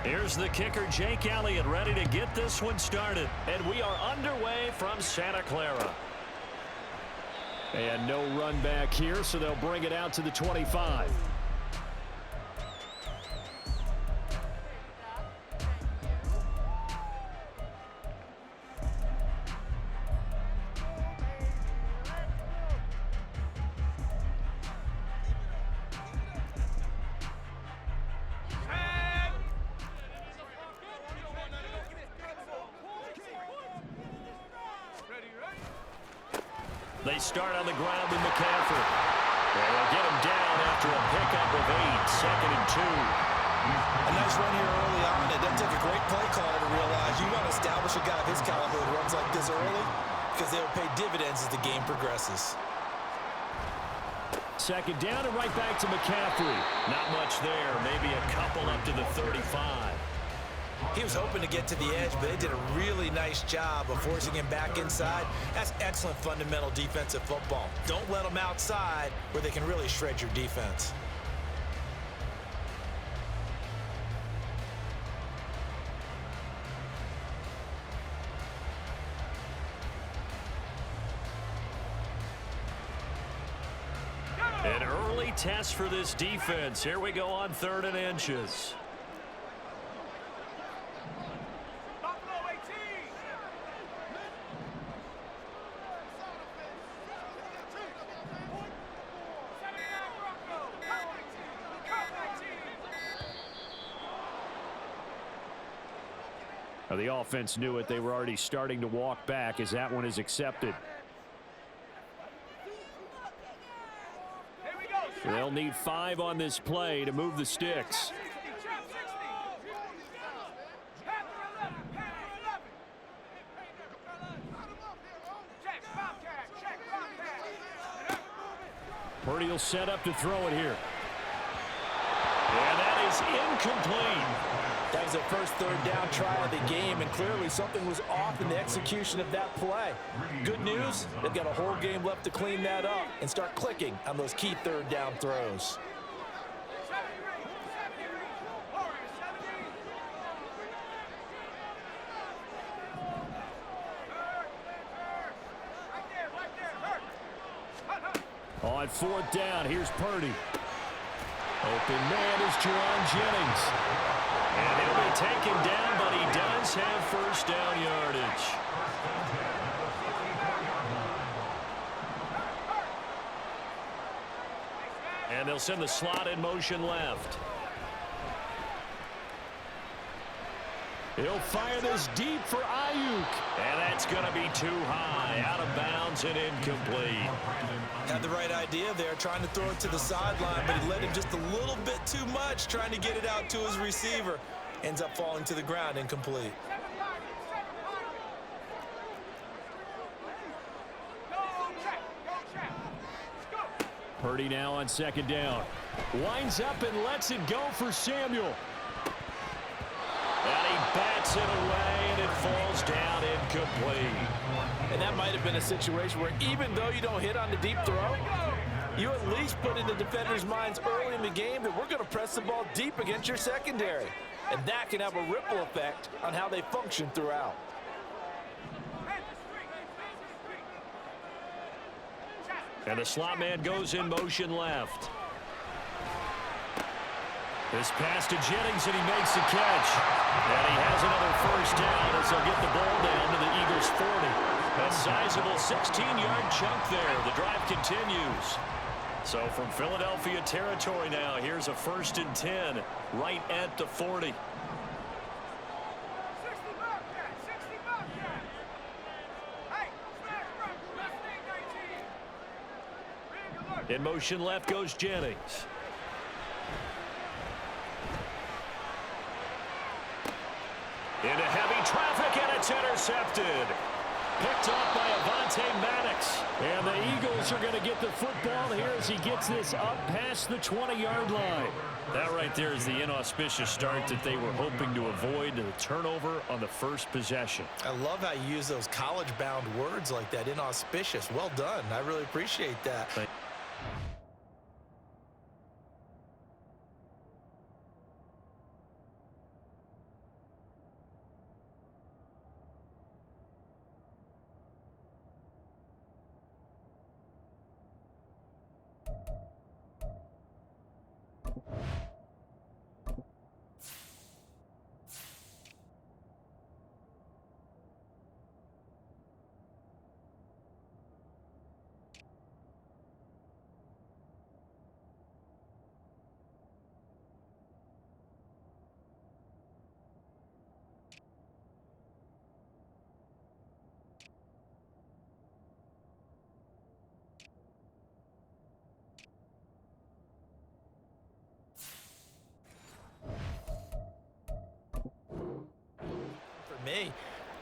Here's the kicker, Jake Elliott, ready to get this one started. And we are underway from Santa Clara. And no run back here, so they'll bring it out to the 25. They start on the ground with McCaffrey. They'll get him down after a pickup of 8, 2nd and 2. A nice run here early on. It doesn't take a great play caller to realize you want to establish a guy of his caliber who runs like this early because they'll pay dividends as the game progresses. 2nd down and right back to McCaffrey. Not much there. Maybe a couple up to the 35. He was hoping to get to the edge, but they did a really nice job of forcing him back inside. That's excellent fundamental defensive football. Don't let them outside where they can really shred your defense. An early test for this defense. Here we go on 3rd and inches. The offense knew it. They were already starting to walk back as that one is accepted. They'll need 5 on this play to move the sticks. Purdy will set up to throw it here. And that is incomplete. That was their first 3rd down try of the game, and clearly something was off in the execution of that play. Good news, they've got a whole game left to clean that up and start clicking on those key 3rd down throws. On 4th down, here's Purdy. Open man is Jerron Jennings. And he'll be taken down, but he does have 1st down yardage. And they'll send the slot in motion left. He'll fire this deep for Ayuk. And that's going to be too high, out of bounds and incomplete. Had the right idea there, trying to throw it to the sideline, but he let him just a little bit too much, trying to get it out to his receiver. Ends up falling to the ground, incomplete. Purdy now on 2nd down. Winds up and lets it go for Samuel. And he bats it away, and it falls down incomplete. And that might have been a situation where even though you don't hit on the deep throw, you at least put in the defender's minds early in the game that we're going to press the ball deep against your secondary. And that can have a ripple effect on how they function throughout. And the slot man goes in motion left. This pass to Jennings, and he makes the catch. And he has another 1st down as they'll get the ball down to the Eagles' 40. A sizable 16-yard chunk there. The drive continues. So from Philadelphia territory now, here's a 1st and 10 right at the 40. In motion left goes Jennings. Into heavy traffic, and it's intercepted. Picked off by Avonte Maddox. And the Eagles are going to get the football here as he gets this up past the 20-yard line. That right there is the inauspicious start that they were hoping to avoid, the turnover on the first possession. I love how you use those college-bound words like that, inauspicious. Well done. I really appreciate that. me.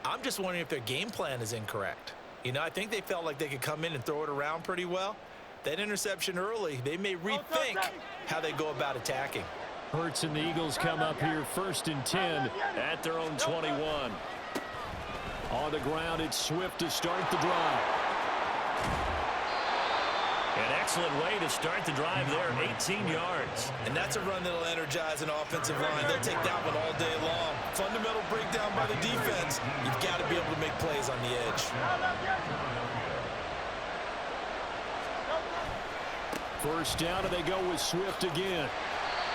I'm just wondering if their game plan is incorrect. You know, I think they felt like they could come in and throw it around pretty well. That interception early, they may rethink how they go about attacking. Hurts and the Eagles come up here 1st and 10 at their own 21. On the ground, it's Swift to start the drive. An excellent way to start the drive there, 18 yards. And that's a run that'll energize an offensive line. They'll take that one all day long. Fundamental breakdown by the defense. You've got to be able to make plays on the edge. First down, and they go with Swift again.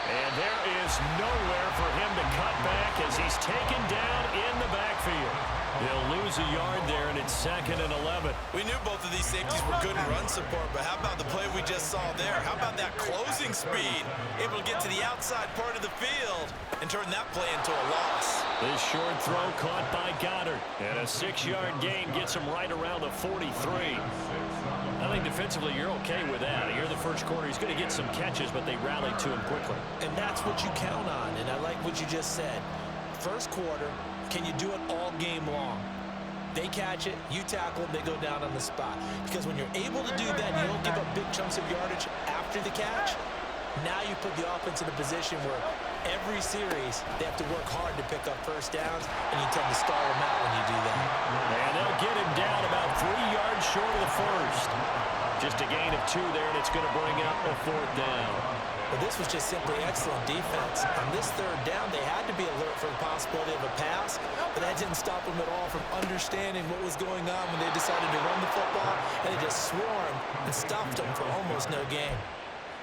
And there is nowhere for him to cut back as he's taken down in the backfield. He'll lose a yard there, and it's 2nd and 11. We knew both of these safeties were good in run support, but how about the play we just saw there? How about that closing speed? Able to get to the outside part of the field and turn that play into a loss. This short throw caught by Goddard. And a 6-yard gain gets him right around the 43. I think defensively you're okay with that. Here in the first quarter, he's going to get some catches, but they rallied to him quickly. And that's what you count on, and I like what you just said. First quarter, can you do it all game long? They catch it, you tackle them, they go down on the spot. Because when you're able to do that, you don't give up big chunks of yardage after the catch, now you put the offense in a position where every series they have to work hard to pick up first downs, and you tend to stall them out when you do that. And they'll get him down about 3 yards short of the first. Just a gain of 2 there, and it's going to bring up a 4th down. But this was just simply excellent defense. On this 3rd down, they had to be alert for the possibility of a pass, but that didn't stop them at all from understanding what was going on when they decided to run the football, and they just swarmed and stopped them for almost no gain.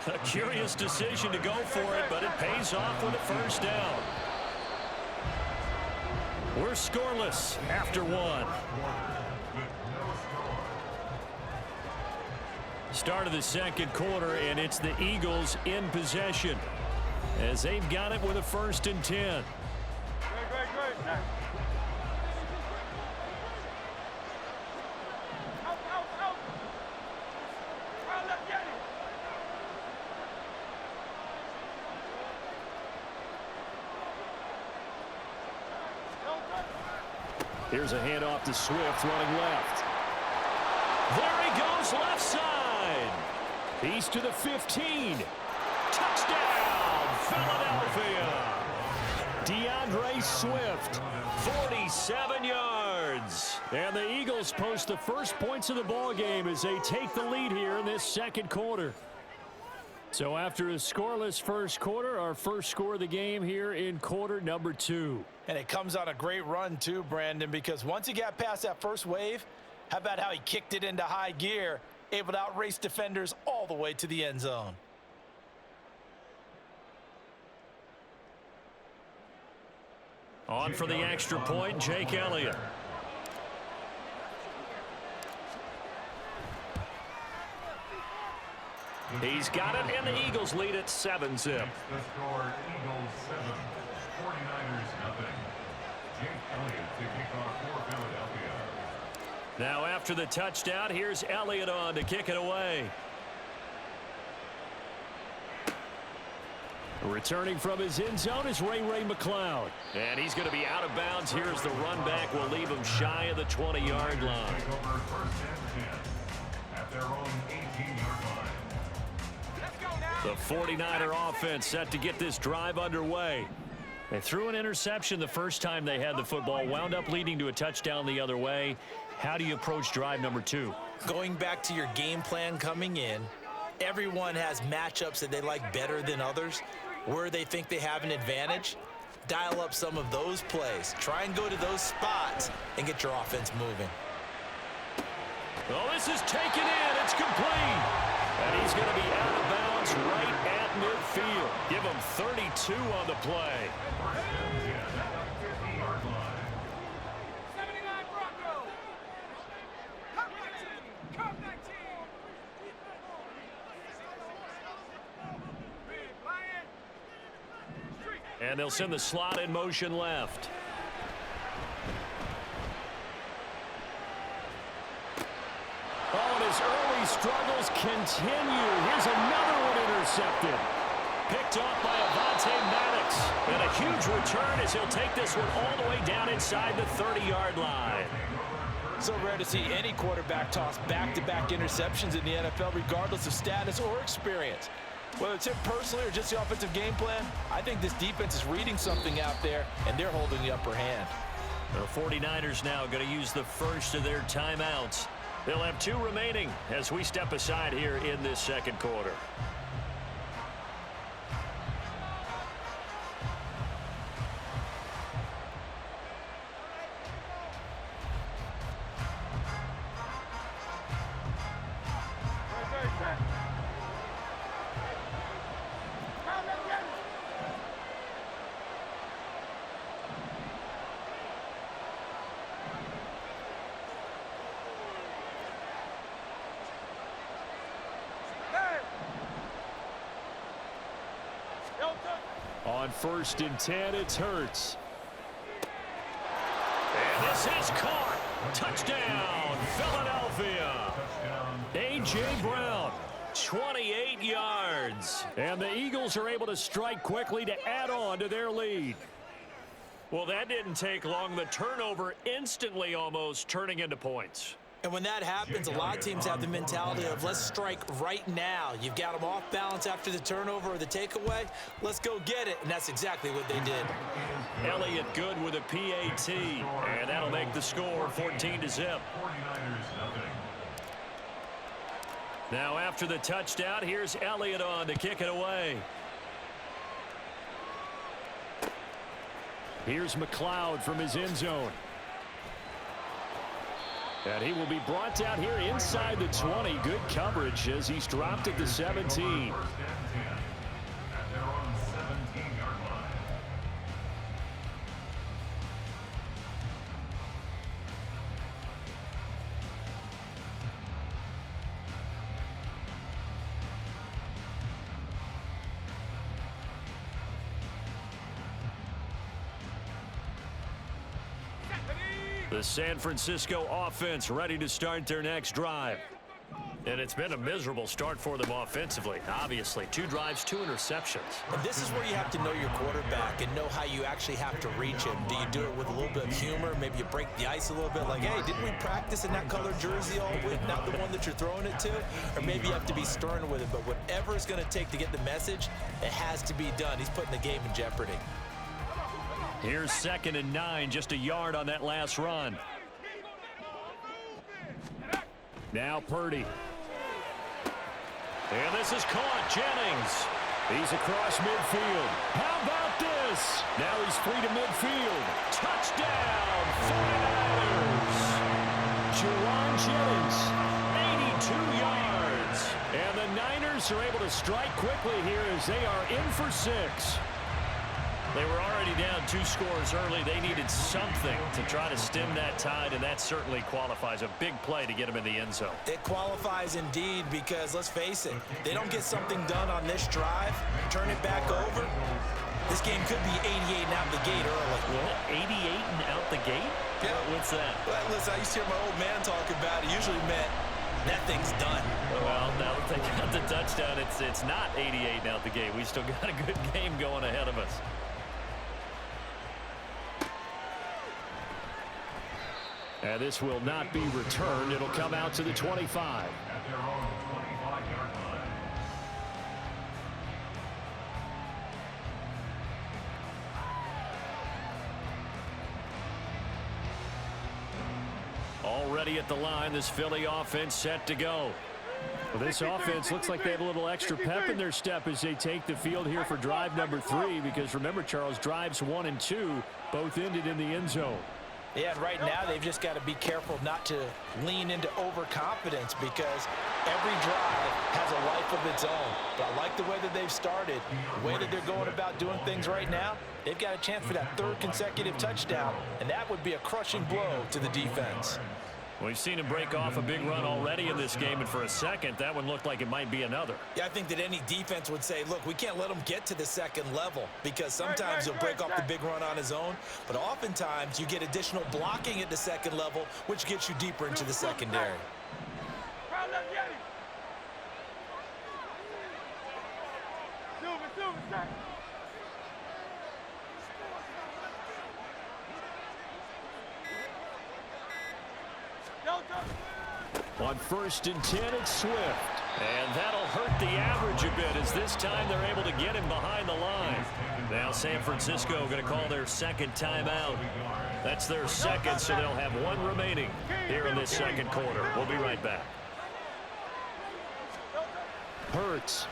A curious decision to go for it, but it pays off with a first down. We're scoreless after 1. Start of the second quarter, and it's the Eagles in possession as they've got it with a 1st and 10. Here's a handoff to Swift running left. There he goes left side. He's to the 15. Touchdown, Philadelphia. DeAndre Swift, 47 yards. And the Eagles post the first points of the ball game as they take the lead here in this second quarter. So after a scoreless first quarter, our first score of the game here in quarter number 2. And it comes on a great run too, Brandon, because once he got past that first wave, how about how he kicked it into high gear, able to outrace defenders all the way to the end zone. On for the extra point, Jake Elliott. He's got it, and the Eagles lead at 7-zip. The score, Eagles 7, 49ers nothing. Jake Elliott to kick off for Philadelphia. Now after the touchdown, here's Elliott on to kick it away. Returning from his end zone is Ray McCloud. And he's going to be out of bounds. Here's the run back. Will leave him shy of the 20-yard line. Take over 1st and 10 at their own 18-yard line. The 49er offense set to get this drive underway. They threw an interception the first time they had the football, wound up leading to a touchdown the other way. How do you approach drive number 2? Going back to your game plan coming in, everyone has matchups that they like better than others. Where they think they have an advantage, dial up some of those plays. Try and go to those spots and get your offense moving. Oh, this is taken in. It's complete. And he's going to be out of bounds right at midfield. Give him 32 on the play. And they'll send the slot in motion left. Oh, and his early struggles continue. Here's another one intercepted. Picked off by Maddox. And a huge return as he'll take this one all the way down inside the 30-yard line. So rare to see any quarterback toss back-to-back interceptions in the NFL, regardless of status or experience. Whether it's him personally or just the offensive game plan, I think this defense is reading something out there, and they're holding the upper hand. The 49ers now going to use the first of their timeouts. They'll have 2 remaining as we step aside here in this second quarter. On 1st and 10, it's Hurts. And this is caught. Touchdown, Philadelphia. A.J. Brown, 28 yards. And the Eagles are able to strike quickly to add on to their lead. Well, that didn't take long. The turnover instantly almost turning into points. And when that happens, a lot of teams have the mentality of let's strike right now. You've got them off balance after the turnover or the takeaway. Let's go get it. And that's exactly what they did. Elliott good with a PAT. And that'll make the score 14-0. Now after the touchdown, here's Elliott on to kick it away. Here's McLeod from his end zone. And he will be brought down here inside the 20. Good coverage as he's dropped at the 17. The San Francisco offense ready to start their next drive. And it's been a miserable start for them offensively. Obviously, 2 drives, 2 interceptions. And this is where you have to know your quarterback and know how you actually have to reach him. Do you do it with a little bit of humor? Maybe you break the ice a little bit like, hey, didn't we practice in that colored jersey all week? Not the one that you're throwing it to? Or maybe you have to be stern with it. But whatever it's going to take to get the message, it has to be done. He's putting the game in jeopardy. Here's 2nd and 9, just a yard on that last run. Now Purdy. And this is caught. Jennings. He's across midfield. How about this? Now he's free to midfield. Touchdown, 49ers. Juwan Jennings, 82 yards. And the Niners are able to strike quickly here as they are in for 6. They were already down 2 scores early. They needed something to try to stem that tide, and that certainly qualifies. A big play to get them in the end zone. It qualifies indeed because, let's face it, they don't get something done on this drive, turn it back over, this game could be 88 and out the gate early. Well, 88 and out the gate? Yeah. What's that? Well, listen, I used to hear my old man talk about it. Usually meant that thing's done. Well, now that they got the touchdown, it's not 88 and out the gate. We still got a good game going ahead of us. And this will not be returned. It'll come out to the 25. At their own 25-yard line. Already at the line, this Philly offense set to go. Well, this offense looks like they have a little extra pep in their step as they take the field here for drive number 3, because remember, Charles, drives 1 and 2 both ended in the end zone. Yeah, and right now they've just got to be careful not to lean into overconfidence because every drive has a life of its own. But I like the way that they've started, the way that they're going about doing things right now. They've got a chance for that 3rd consecutive touchdown, and that would be a crushing blow to the defense. We've seen him break off a big run already in this game, and for a second, that one looked like it might be another. Yeah, I think that any defense would say, look, we can't let him get to the 2nd level because sometimes he'll break off the big run on his own, but oftentimes you get additional blocking at the 2nd level, which gets you deeper into the secondary. On 1st and 10, it's Swift. And that'll hurt the average a bit as this time they're able to get him behind the line. Now San Francisco going to call their second timeout. That's their second, so they'll have one remaining here in this second quarter. We'll be right back. Hurts.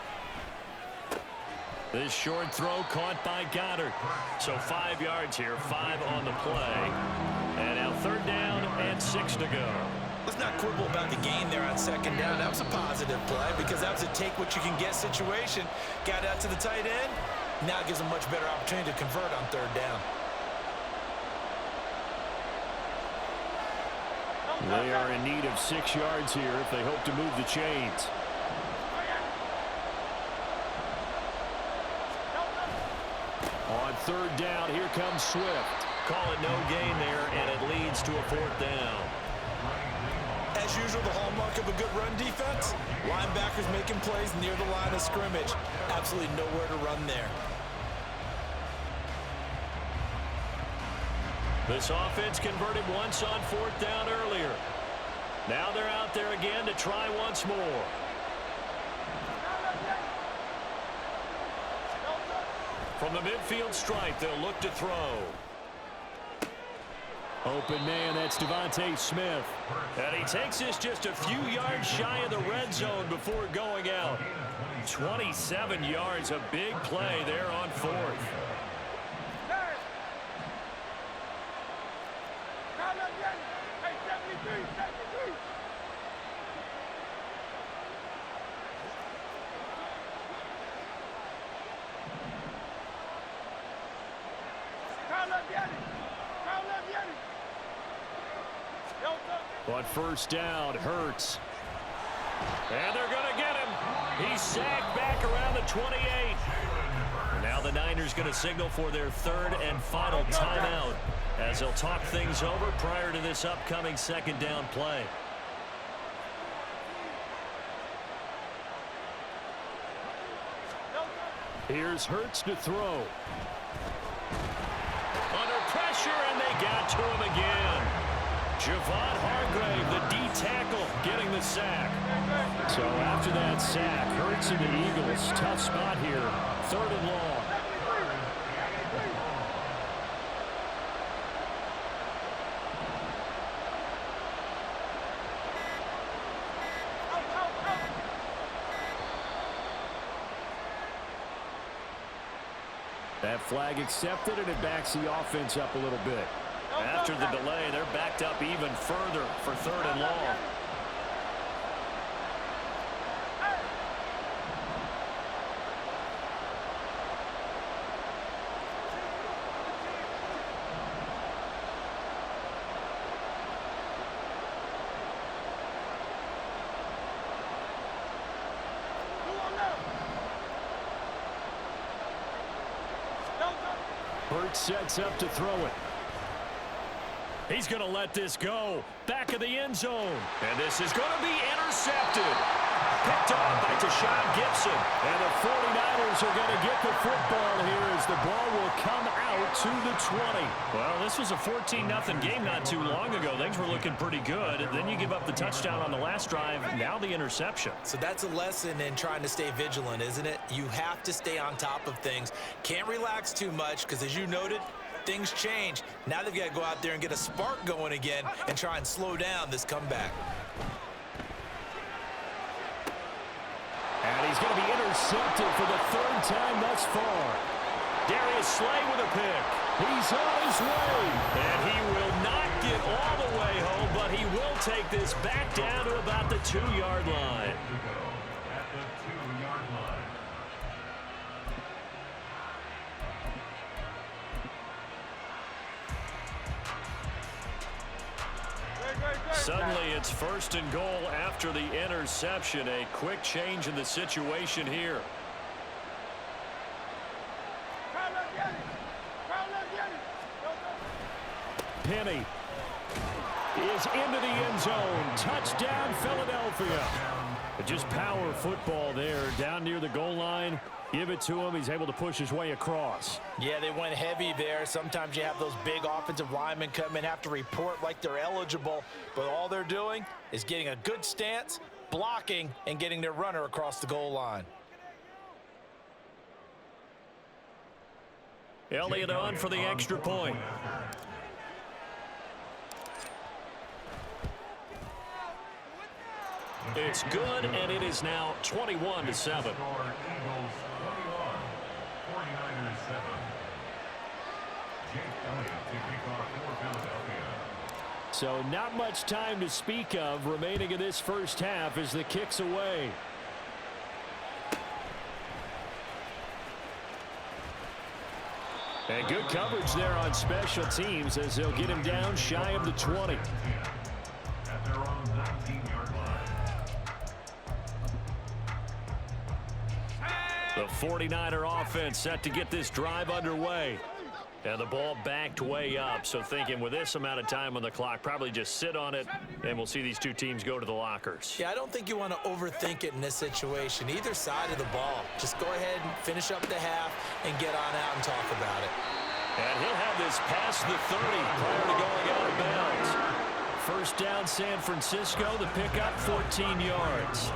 This short throw caught by Goddard. So 5 yards here, 5 on the play. And now 3rd down and 6 to go. Let's not quibble about the gain there on 2nd down. That was a positive play because that was a take-what-you-can-get situation. Got out to the tight end. Now it gives them much better opportunity to convert on 3rd down. They are in need of 6 yards here if they hope to move the chains. On 3rd down, here comes Swift. Call it no gain there, and it leads to a 4th down. As usual, the hallmark of a good run defense, linebackers making plays near the line of scrimmage. Absolutely nowhere to run there. This offense converted once on 4th down earlier. Now they're out there again to try once more. From the midfield stripe, they'll look to throw. Open man, that's Devontae Smith. And he takes this just a few yards shy of the red zone before going out. 27 yards, a big play there on 4th. On 1st down, Hurts. And they're going to get him. He's sacked back around the 28. Now the Niners going to signal for their 3rd and final timeout as they'll talk things over prior to this upcoming 2nd down play. Here's Hurts to throw. Under pressure, and they got to him again. Javon Hargrave, the D-tackle, getting the sack. So after that sack, Hurts and the Eagles, tough spot here, 3rd and long. That flag accepted, and it backs the offense up a little bit. After the delay, they're backed up even further for 3rd and long. Hurts sets up to throw it. He's going to let this go. Back of the end zone. And this is going to be intercepted. Picked off by Deshaun Gibson. And the 49ers are going to get the football here as the ball will come out to the 20. Well, this was a 14-0 game not too long ago. Things were looking pretty good. And then you give up the touchdown on the last drive. Now the interception. So that's a lesson in trying to stay vigilant, isn't it? You have to stay on top of things. Can't relax too much because, as you noted, things change. Now they've got to go out there and get a spark going again and try and slow down this comeback. And he's going to be intercepted for the 3rd time thus far. Darius Slay with a pick. He's on his way. And he will not get all the way home, but he will take this back down to about the 2-yard line. At the 2-yard line. Suddenly it's 1st and goal after the interception. A quick change in the situation here. Penny is into the end zone. Touchdown, Philadelphia. Just power football there down near the goal line. Give it to him. He's able to push his way across. Yeah, they went heavy there. Sometimes you have those big offensive linemen come in, have to report like they're eligible, but all they're doing is getting a good stance, blocking, and getting their runner across the goal line. Elliott on for the extra point. It's good, and it is now 21-7. Eagles 21, 49ers 7. Jake Elliott to kick off for Philadelphia. So not much time to speak of remaining in this first half as the kick's away. And good coverage there on special teams as they'll get him down shy of the 20. At their own 19-yard line. The 49er offense set to get this drive underway. And the ball backed way up, so thinking with this amount of time on the clock, probably just sit on it, and we'll see these two teams go to the lockers. Yeah, I don't think you want to overthink it in this situation. Either side of the ball. Just go ahead and finish up the half and get on out and talk about it. And he'll have this past the 30 prior to going out of bounds. First down, San Francisco. The pickup, 14 yards.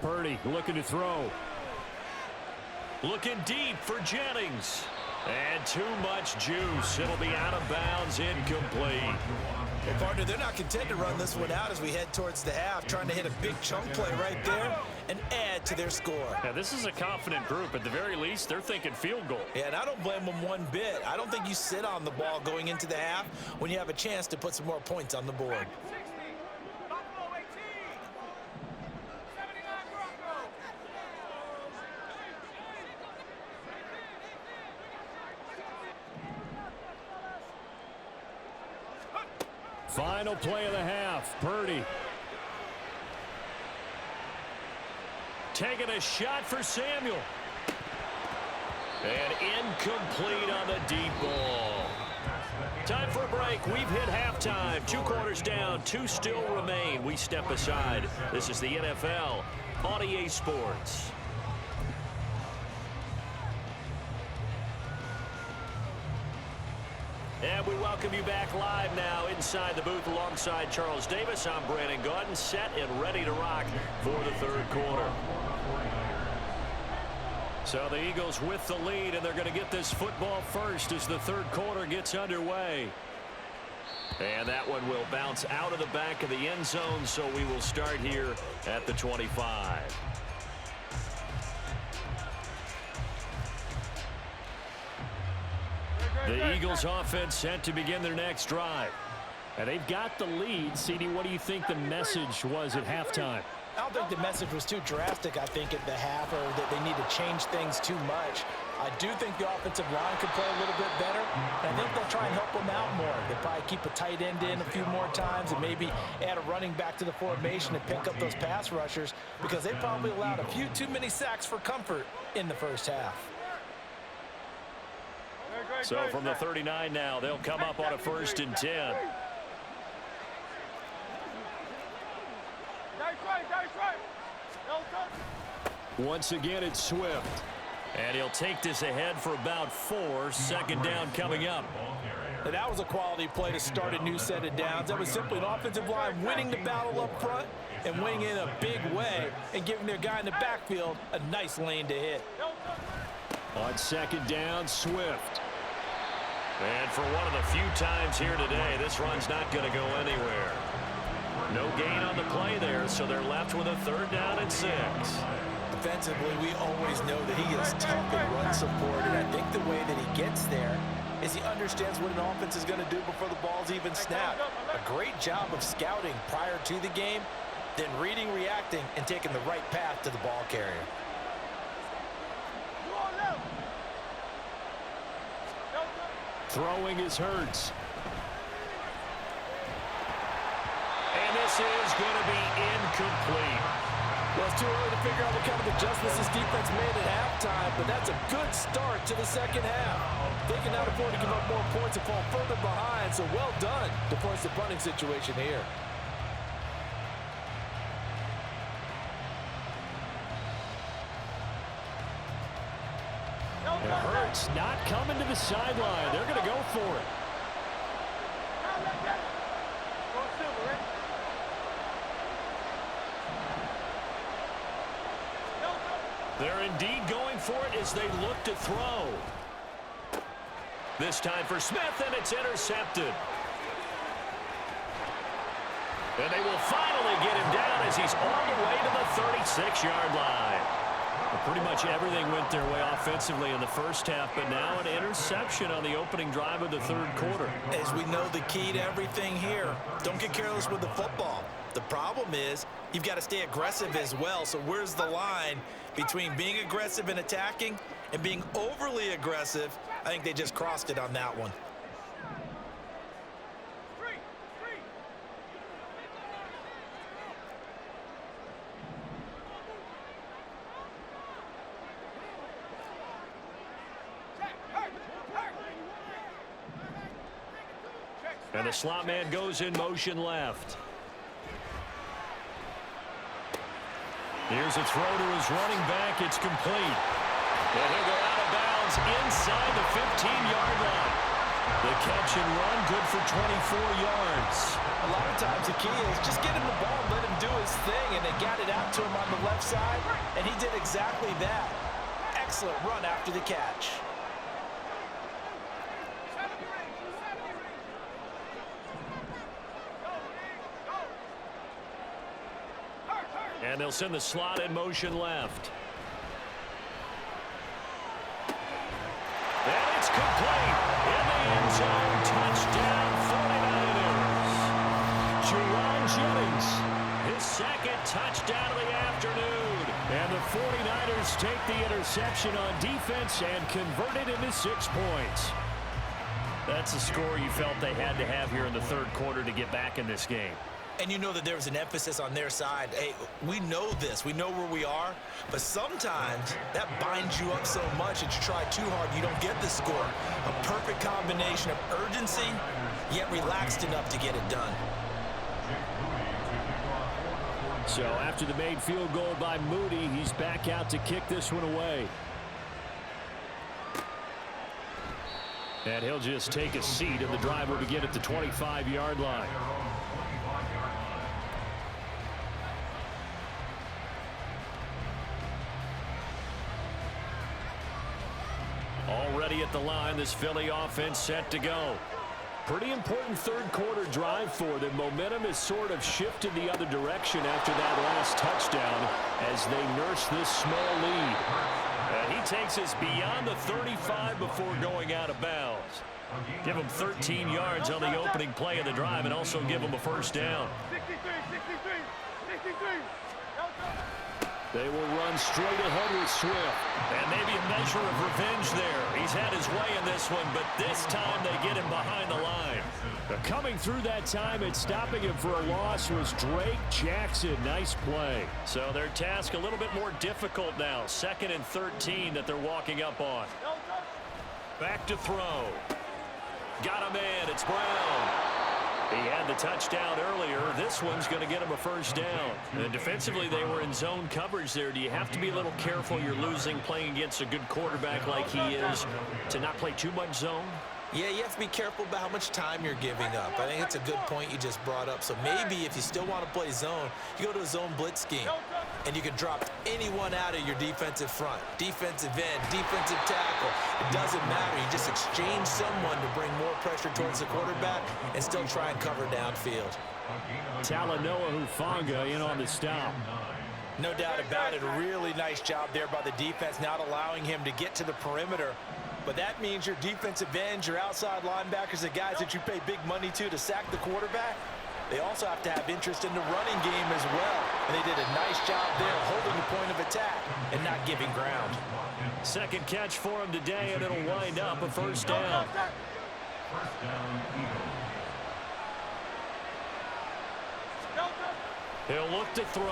Purdy looking to throw. Looking deep for Jennings. And too much juice. It'll be out of bounds, incomplete. Well, partner, they're not content to run this one out as we head towards the half, trying to hit a big chunk play right there and add to their score. Yeah, this is a confident group. At the very least, they're thinking field goal. Yeah, and I don't blame them one bit. I don't think you sit on the ball going into the half when you have a chance to put some more points on the board. Final play of the half. Purdy. Taking a shot for Samuel. And incomplete on the deep ball. Time for a break. We've hit halftime. 2 quarters down. 2 still remain. We step aside. This is the NFL on EA Sports. And we welcome you back live now inside the booth alongside Charles Davis. I'm Brandon Gaudin, set and ready to rock for the third quarter. So the Eagles with the lead, and they're going to get this football first as the third quarter gets underway. And that one will bounce out of the back of the end zone, so we will start here at the 25. The Eagles offense set to begin their next drive. And they've got the lead. CD, what do you think the message was at halftime? I don't think the message was too drastic, I think, at the half, or that they need to change things too much. I do think the offensive line could play a little bit better. And I think they'll try and help them out more. They'll probably keep a tight end in a few more times and maybe add a running back to the formation and pick up those pass rushers, because they probably allowed a few too many sacks for comfort in the first half. So from the 39 now, they'll come up on a 1st and 10. Once again, it's Swift. And he'll take this ahead for about 4. Second down coming up. And that was a quality play to start a new set of downs. That was simply an offensive line winning the battle up front and winning in a big way and giving their guy in the backfield a nice lane to hit. On second down, Swift. And for one of the few times here today, this run's not going to go anywhere. No gain on the play there, so they're left with a 3rd down and 6. Defensively, we always know that he is tough and run support, and I think the way that he gets there is he understands what an offense is going to do before the ball's even snapped. A great job of scouting prior to the game, then reading, reacting, and taking the right path to the ball carrier. Throwing is Hurts. And this this is going to be incomplete. Well, it's too early to figure out what kind of adjustments this defense made at halftime, but that's a good start to the second half. They can now afford to give up more points and fall further behind, so well done to force the punting situation here. And Hurts not coming to the sideline. They're going to go for it. They're indeed going for it as they look to throw. This time for Smith, and it's intercepted. And they will finally get him down as he's all the way to the 36-yard line. Well, pretty much everything went their way offensively in the first half, but now an interception on the opening drive of the third quarter. As we know, the key to everything here, don't get careless with the football. The problem is you've got to stay aggressive as well. So where's the line between being aggressive and attacking and being overly aggressive? I think they just crossed it on that one. And the slot man goes in motion left. Here's a throw to his running back. It's complete. And he'll go out of bounds inside the 15-yard line. The catch and run good for 24 yards. A lot of times the key is just get him the ball and let him do his thing, and they got it out to him on the left side, and he did exactly that. Excellent run after the catch. And they'll send the slot in motion left. And it's complete. In the end zone, touchdown 49ers. Jerron Jennings, his second touchdown of the afternoon. And the 49ers take the interception on defense and convert it into 6 points. That's a score you felt they had to have here in the third quarter to get back in this game. And you know that there was an emphasis on their side. Hey, we know this. We know where we are. But sometimes that binds you up so much that you try too hard, you don't get the score. A perfect combination of urgency, yet relaxed enough to get it done. So after the made field goal by Moody, he's back out to kick this one away. And he'll just take a seat, and the drive will begin at the 25-yard line. Already at the line, this Philly offense set to go. Pretty important third quarter drive for them. Momentum has sort of shifted the other direction after that last touchdown as they nurse this small lead. And he takes us beyond the 35 before going out of bounds. Give him 13 yards on the opening play of the drive and also give him a first down. 63. They will run straight ahead with Swift. And maybe a measure of revenge there. He's had his way in this one, but this time they get him behind the line. Coming through that time and stopping him for a loss was Drake Jackson. Nice play. So their task a little bit more difficult now. 2nd and 13 that they're walking up on. Back to throw. Got him in. It's Brown. He had the touchdown earlier. This one's going to get him a first down. And defensively, they were in zone coverage there. Do you have to be a little careful? You're losing playing against a good quarterback like he is to not play too much zone? Yeah, you have to be careful about how much time you're giving up. I think it's a good point you just brought up. So maybe if you still want to play zone, you go to a zone blitz scheme. And you can drop anyone out of your defensive front. Defensive end, defensive tackle. It doesn't matter. You just exchange someone to bring more pressure towards the quarterback and still try and cover downfield. Talanoa Hufanga in on the stop. No doubt about it. A really nice job there by the defense, not allowing him to get to the perimeter. But that means your defensive ends, your outside linebackers, the guys that you pay big money to sack the quarterback, they also have to have interest in the running game as well. And they did a nice job there holding the point of attack and not giving ground. Second catch for him today, and it'll wind up a first down. First down, Eagles. He'll look to throw.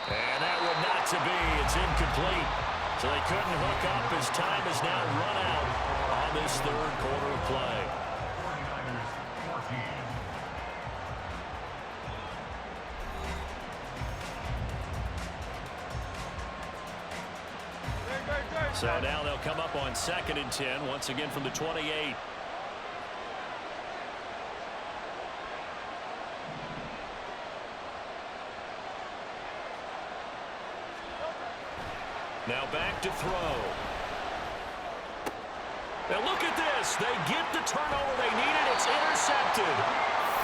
And that one not to be. It's incomplete. So they couldn't hook up as time is now run out on this third quarter of play. 49ers 14. So now they'll come up on 2nd and 10, once again from the 28. Now back to throw. Now look at this. They get the turnover they needed. It's intercepted.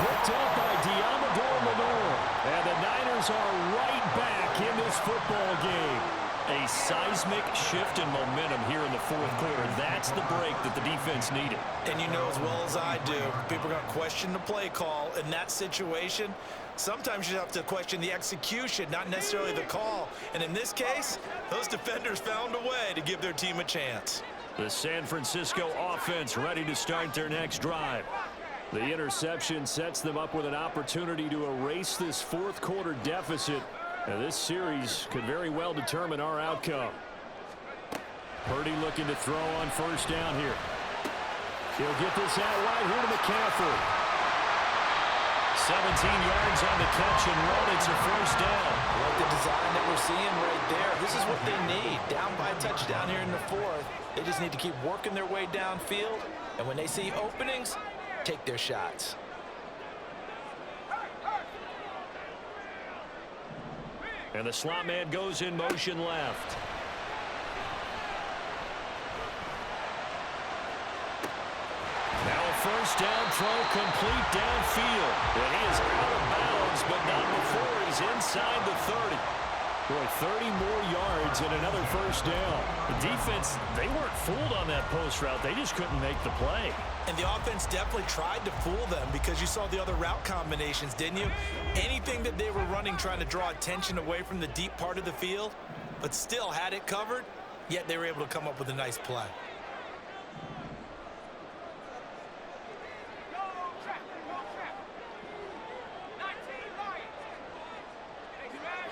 Picked up by Diamador Lenore. And the Niners are right back in this football game. A seismic shift in momentum here in the fourth quarter. That's the break that the defense needed. And you know as well as I do, people are going to question the play call in that situation. Sometimes you have to question the execution, not necessarily the call. And in this case, those defenders found a way to give their team a chance. The San Francisco offense ready to start their next drive. The interception sets them up with an opportunity to erase this fourth quarter deficit. And this series could very well determine our outcome. Purdy looking to throw on first down here. He'll get this out right here to McCaffrey. 17 yards on the catch and run. It's a first down. Like the design that we're seeing right there. This is what they need. Down by a touchdown here in the fourth. They just need to keep working their way downfield. And when they see openings, take their shots. And the slot man goes in motion left. Now a first down throw complete downfield. And he is out of bounds, but not before he's inside the 30. Boy, 30 more yards and another first down. The defense, they weren't fooled on that post route. They just couldn't make the play. And the offense definitely tried to fool them because you saw the other route combinations, didn't you? Anything that they were running trying to draw attention away from the deep part of the field, but still had it covered, yet they were able to come up with a nice play.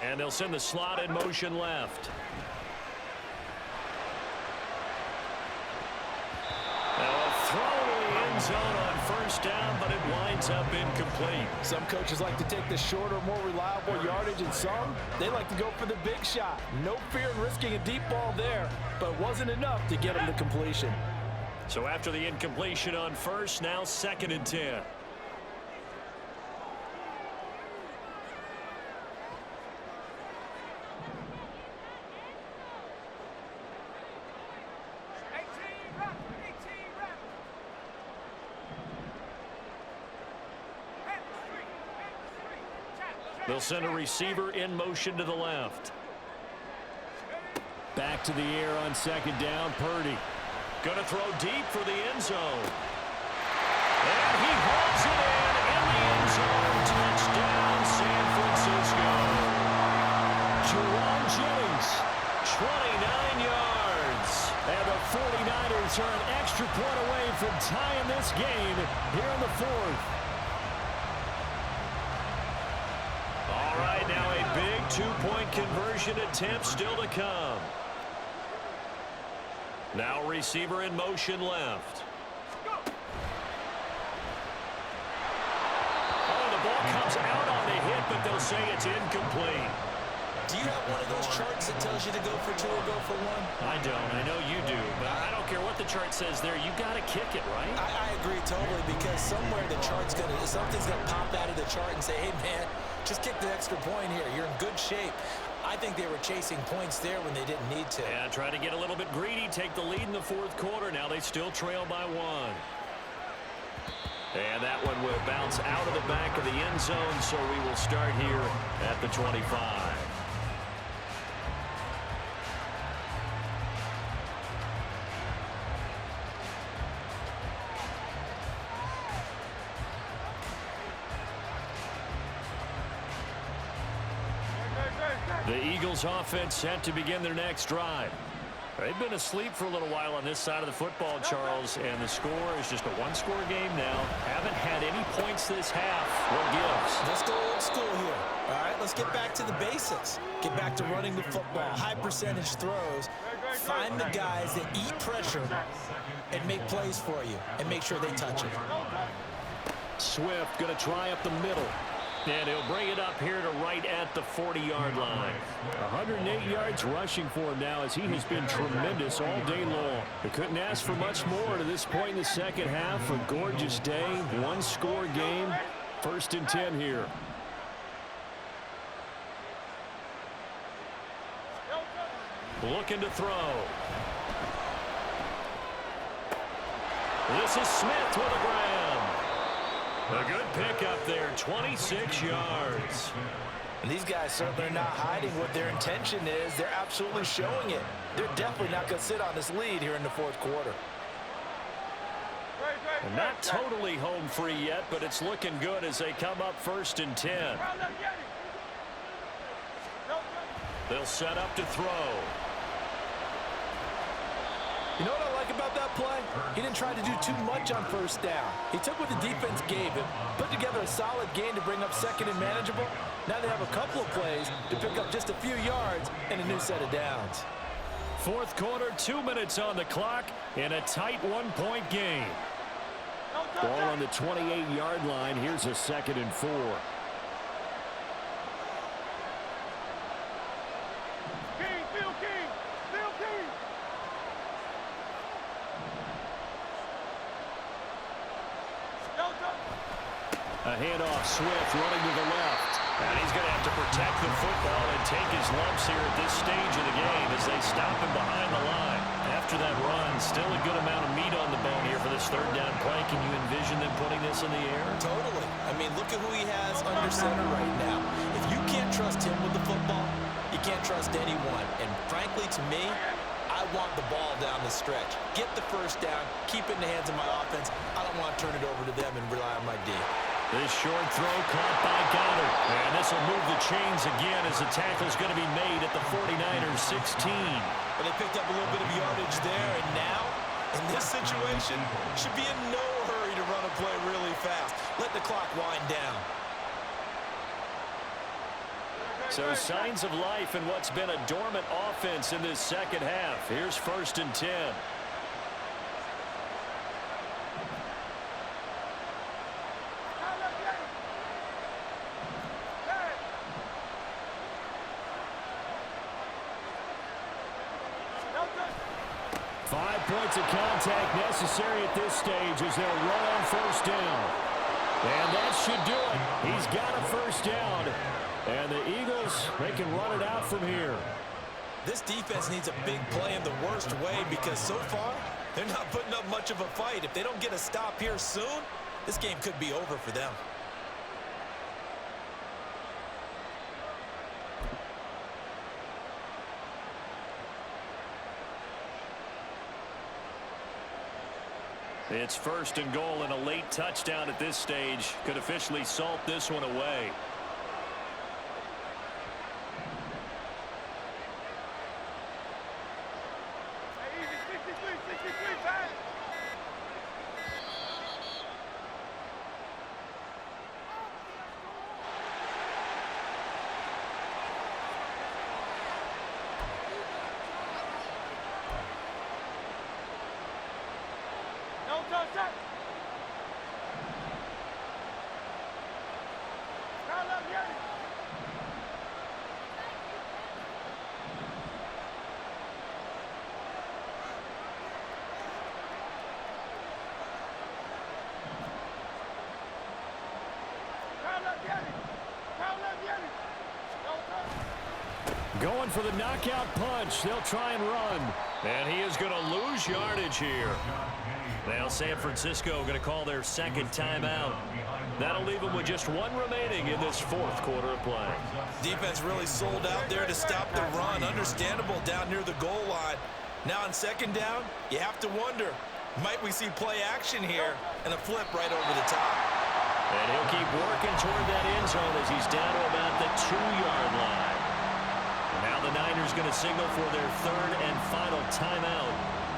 And they'll send the slot in motion left. Now a throw to the end zone on first down, but it winds up incomplete. Some coaches like to take the shorter, more reliable yardage, and some, they like to go for the big shot. No fear in risking a deep ball there, but it wasn't enough to get them to completion. So after the incompletion on first, now 2nd and 10. They'll send a receiver in motion to the left. Back to the air on 2nd down, Purdy. Going to throw deep for the end zone. And he hauls it in the end zone. Touchdown, San Francisco. Jerome Jennings, 29 yards. And the 49ers are an extra point away from tying this game here in the fourth. All right, now a big two-point conversion attempt still to come. Now receiver in motion left. Oh, the ball comes out on the hit, but they'll say it's incomplete. Do you have one of those charts that tells you to go for 2 or go for 1? I don't. I know you do, but I don't care what the chart says there. You got to kick it, right? I agree totally, because somewhere the chart's something's gonna pop out of the chart and say, hey man, just kick the extra point here. You're in good shape. I think they were chasing points there when they didn't need to. Yeah, try to get a little bit greedy, take the lead in the fourth quarter. Now they still trail by 1. And that one will bounce out of the back of the end zone, so we will start here at the 25. The Eagles offense set to begin their next drive. They've been asleep for a little while on this side of the football, Charles, and the score is just a one-score game now. Haven't had any points this half. What gives? Let's go old school here. All right, let's get back to the basics. Get back to running the football, high percentage throws. Find the guys that eat pressure and make plays for you and make sure they touch it. Swift going to try up the middle. And he'll bring it up here to right at the 40-yard line. 108 yards rushing for him now as he has been tremendous all day long. They couldn't ask for much more to this point in the second half. A gorgeous day, one-score game. 1st and 10 here. Looking to throw. This is Smith with a grab. A good pickup there, 26 yards. And these guys certainly are not hiding what their intention is. They're absolutely showing it. They're definitely not going to sit on this lead here in the 4th quarter. And not totally home free yet, but it's looking good as they come up 1st and 10. They'll set up to throw. You know what I like about that play? He didn't try to do too much on 1st down. He took what the defense gave him, put together a solid game to bring up 2nd and manageable. Now they have a couple of plays to pick up just a few yards and a new set of downs. 4th quarter, 2 minutes on the clock in a tight one-point game. Ball on the 28-yard line. Here's a 2nd and 4. 'A handoff, Swift running to the left. And he's going to have to protect the football and take his lumps here at this stage of the game as they stop him behind the line. After that run, still a good amount of meat on the bone here for this 3rd down play. Can you envision them putting this in the air? Totally. I mean, look at who he has under center right now. If you can't trust him with the football, you can't trust anyone. And frankly, to me, I want the ball down the stretch. Get the 1st down, keep it in the hands of my offense. I don't want to turn it over to them and rely on my D. This short throw caught by Goddard. And this will move the chains again as the tackle's going to be made at the 49ers 16. But they picked up a little bit of yardage there, and now, in this situation, should be in no hurry to run a play really fast. Let the clock wind down. So signs of life in what's been a dormant offense in this second half. Here's 1st and 10. 5 points of contact necessary at this stage as they'll run on 1st down. And that should do it. He's got a 1st down. And the Eagles, they can run it out from here. This defense needs a big play in the worst way because so far, they're not putting up much of a fight. If they don't get a stop here soon, this game could be over for them. It's 1st and goal, and a late touchdown at this stage could officially salt this one away. Going for the knockout punch. They'll try and run. And he is going to lose yardage here. Now San Francisco going to call their 2nd timeout. That'll leave them with just 1 remaining in this 4th quarter of play. Defense really sold out there to stop the run. Understandable down near the goal line. Now on 2nd down, you have to wonder, might we see play action here and a flip right over the top? And he'll keep working toward that end zone as he's down to about the 2-yard line. Now the Niners going to signal for their third and final timeout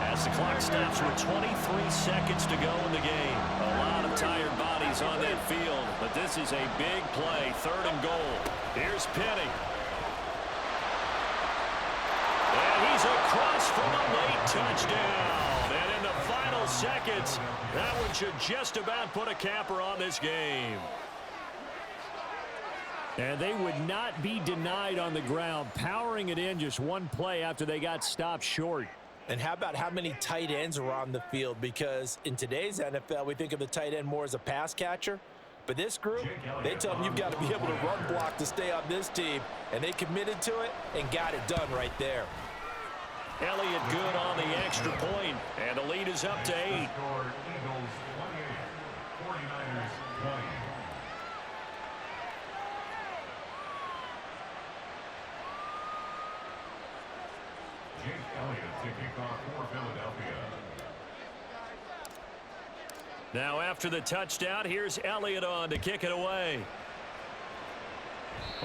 as the clock stops with 23 seconds to go in the game. A lot of tired bodies on that field, but this is a big play, third and goal. Here's Penny. And he's across for a late touchdown. And in the final seconds, that one should just about put a capper on this game. And they would not be denied on the ground, powering it in just one play after they got stopped short. And how about how many tight ends are on the field? Because in today's NFL, we think of the tight end more as a pass catcher. But this group, they tell them you've got to be able to run block to stay on this team. And they committed to it and got it done right there. Elliott good on the extra point, and the lead is up to 8. Eagles 28, 49ers 20. Jake Elliott to kick off for Philadelphia. Now after the touchdown, here's Elliott on to kick it away.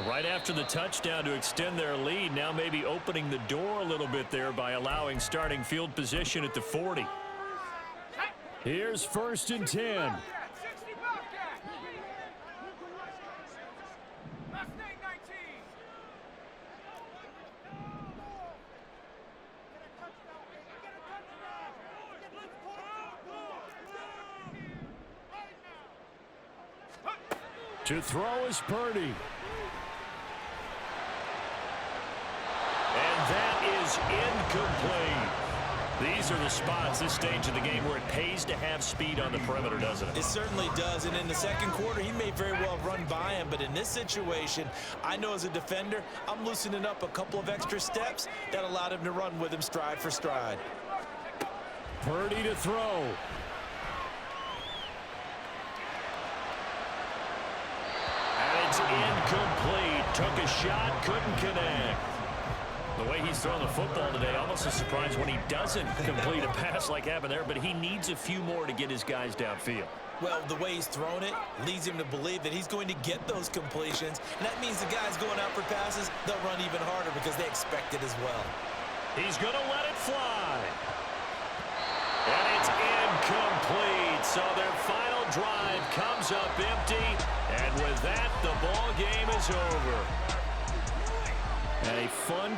Right after the touchdown to extend their lead, now maybe opening the door a little bit there by allowing starting field position at the 40. Here's 1st and 10. To throw is Purdy. And that is incomplete. These are the spots, this stage of the game, where it pays to have speed on the perimeter, doesn't it? It certainly does. And in the second quarter, he may very well run by him. But in this situation, I know as a defender, I'm loosening up a couple of extra steps that allowed him to run with him stride for stride. Purdy to throw. And it's incomplete. Took a shot, couldn't connect. The way he's throwing the football today, almost a surprise when he doesn't complete a pass like happened there, but he needs a few more to get his guys downfield. Well, the way he's thrown it leads him to believe that he's going to get those completions, and that means the guys going out for passes, they'll run even harder because they expect it as well. He's going to let it fly. And it's incomplete, so their final drive comes up empty, and with that, the ball game is over. And a fun